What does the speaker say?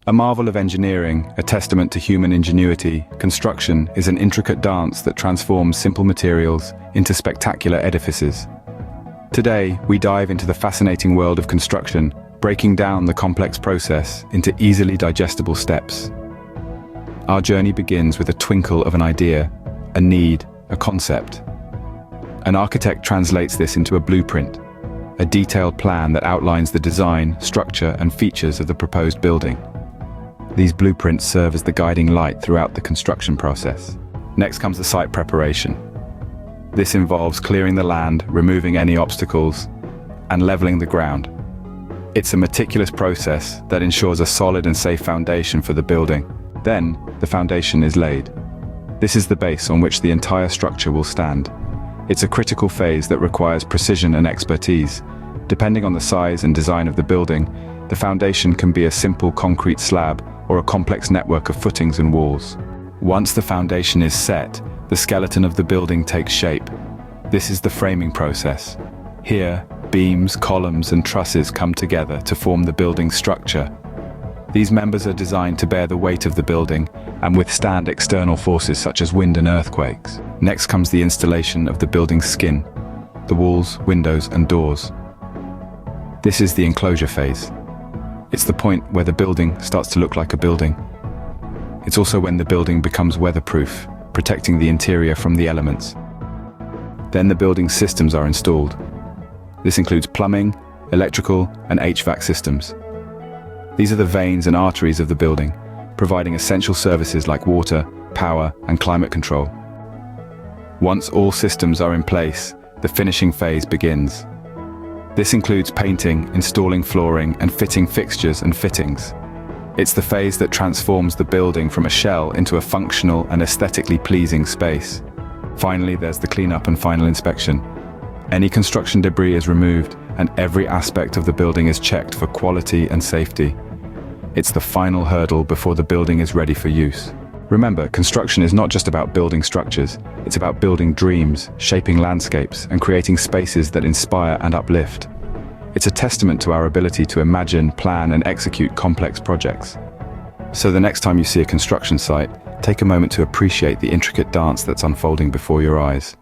A marvel of engineering, a testament to human ingenuity, construction is an intricate dance that transforms simple materials into spectacular edifices. Today, we dive into the fascinating world of construction, breaking down the complex process into easily digestible steps. Our journey begins with a twinkle of an idea, a need, a concept. An architect translates this into a blueprint, a detailed plan that outlines the design, structure, and features of the proposed building. These blueprints serve as the guiding light throughout the construction process. Next comes the site preparation. This involves clearing the land, removing any obstacles, and leveling the ground. It's a meticulous process that ensures a solid and safe foundation for the building. Then, the foundation is laid. This is the base on which the entire structure will stand. It's a critical phase that requires precision and expertise. Depending on the size and design of the building, the foundation can be a simple concrete slab or a complex network of footings and walls. Once the foundation is set, the skeleton of the building takes shape. This is the framing process. Here, beams, columns, and trusses come together to form the building's structure. These members are designed to bear the weight of the building and withstand external forces such as wind and earthquakes. Next comes the installation of the building's skin, the walls, windows, and doors. This is the enclosure phase. It's the point where the building starts to look like a building. It's also when the building becomes weatherproof, protecting the interior from the elements. Then the building's systems are installed. This includes plumbing, electrical, and HVAC systems. These are the veins and arteries of the building, providing essential services like water, power, and climate control. Once all systems are in place, the finishing phase begins. This includes painting, installing flooring, and fitting fixtures and fittings. It's the phase that transforms the building from a shell into a functional and aesthetically pleasing space. Finally, there's the cleanup and final inspection. Any construction debris is removed, and every aspect of the building is checked for quality and safety. It's the final hurdle before the building is ready for use. Remember, construction is not just about building structures, it's about building dreams, shaping landscapes, and creating spaces that inspire and uplift. It's a testament to our ability to imagine, plan, and execute complex projects. So the next time you see a construction site, take a moment to appreciate the intricate dance that's unfolding before your eyes.